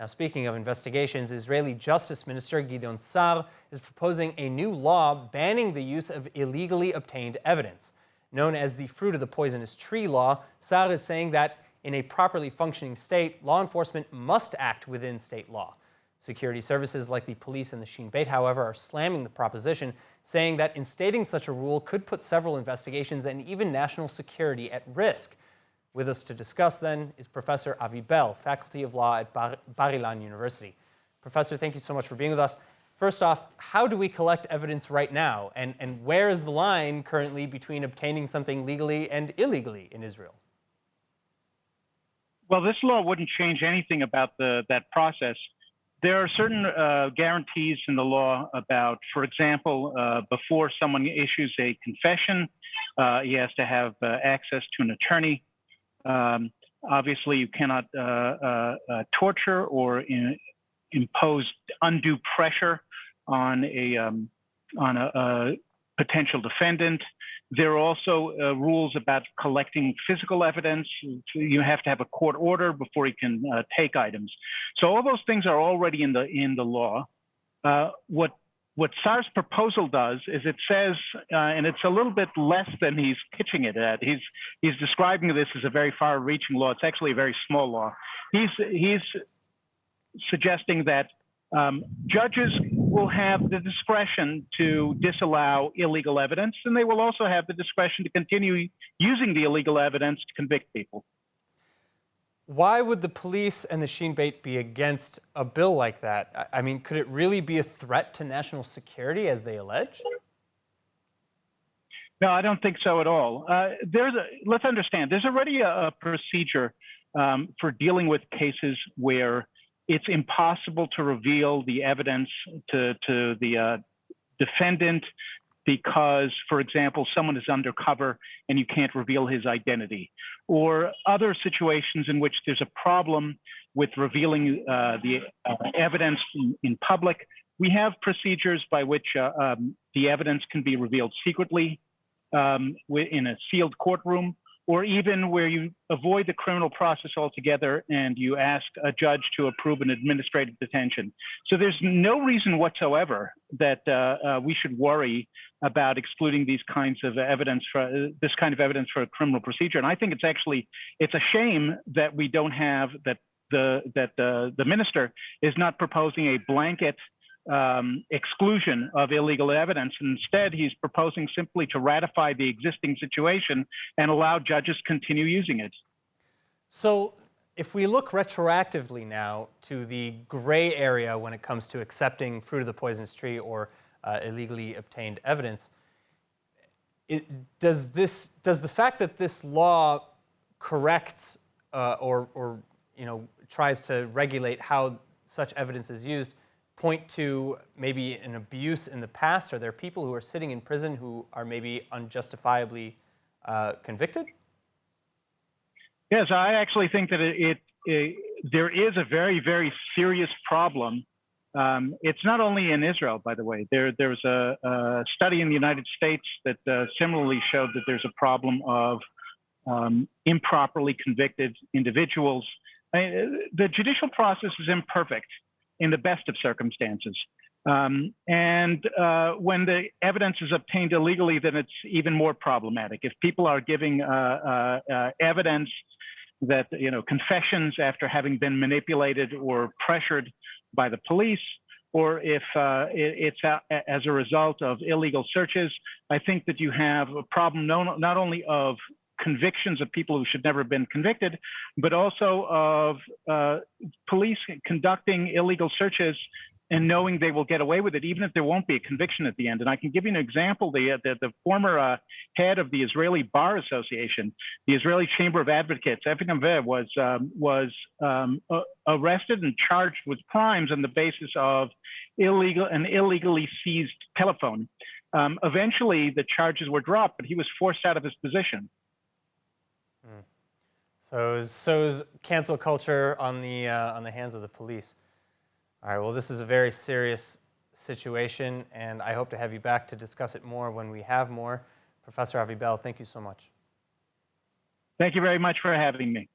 Now, speaking of investigations, Israeli Justice Minister Gideon Sa'ar is proposing a new law banning the use of illegally obtained evidence. Known as the fruit of the poisonous tree law, Sa'ar is saying that in a properly functioning state, law enforcement must act within state law. Security services like the police and the Shin, however, are slamming the proposition, saying that instating such a rule could put several investigations and even national security at risk. With us to discuss, then, is Professor Avi Bell, Faculty of Law at Bar Ilan University. Professor, thank you so much for being with us. First off, how do we collect evidence right now? And where is the line currently between obtaining something legally and illegally in Israel? Well, this law wouldn't change anything about that process. There are certain guarantees in the law about, for example, before someone issues a confession, he has to have access to an attorney. Obviously, you cannot torture or impose undue pressure on a potential defendant. There are also rules about collecting physical evidence. You have to have a court order before you can take items. So all those things are already in the law. What Saar's proposal does is it says, and it's a little bit less than he's pitching it at. He's describing this as a very far-reaching law. It's actually a very small law. He's suggesting that judges will have the discretion to disallow illegal evidence, and they will also have the discretion to continue using the illegal evidence to convict people. Why would the police and the Shin be against a bill like that? I mean, could it really be a threat to national security, as they allege? No, I don't think so at all. Let's understand, there's already a procedure for dealing with cases where it's impossible to reveal the evidence to the defendant because, for example, someone is undercover and you can't reveal his identity, or other situations in which there's a problem with revealing the evidence in public. We have procedures by which the evidence can be revealed secretly in a sealed courtroom, or even where you avoid the criminal process altogether and you ask a judge to approve an administrative detention. So there's no reason whatsoever that we should worry about excluding these kinds of evidence for this kind of evidence for a criminal procedure. And I think it's a shame that we don't have that the minister is not proposing a blanket exclusion of illegal evidence. Instead, he's proposing simply to ratify the existing situation and allow judges to continue using it. So if we look retroactively now to the gray area when it comes to accepting fruit of the poisonous tree or illegally obtained evidence, does the fact that this law corrects or tries to regulate how such evidence is used point to maybe an abuse in the past? Are there people who are sitting in prison who are maybe unjustifiably convicted? Yes, I actually think that there is a very, very serious problem. It's not only in Israel, by the way. There's a study in the United States that similarly showed that there's a problem of improperly convicted individuals. The judicial process is imperfect in the best of circumstances. And when the evidence is obtained illegally, then it's even more problematic. If people are giving evidence that, confessions after having been manipulated or pressured by the police, or if it's as a result of illegal searches, I think that you have a problem not only of convictions of people who should never have been convicted, but also of police conducting illegal searches and knowing they will get away with it, even if there won't be a conviction at the end. And I can give you an example. The former head of the Israeli Bar Association, the Israeli Chamber of Advocates, Avi Bell, was arrested and charged with crimes on the basis of an illegally seized telephone. Eventually, the charges were dropped, but he was forced out of his position. So is cancel culture on the hands of the police. All right, well, this is a very serious situation, and I hope to have you back to discuss it more when we have more. Professor Avi Bell, thank you so much. Thank you very much for having me.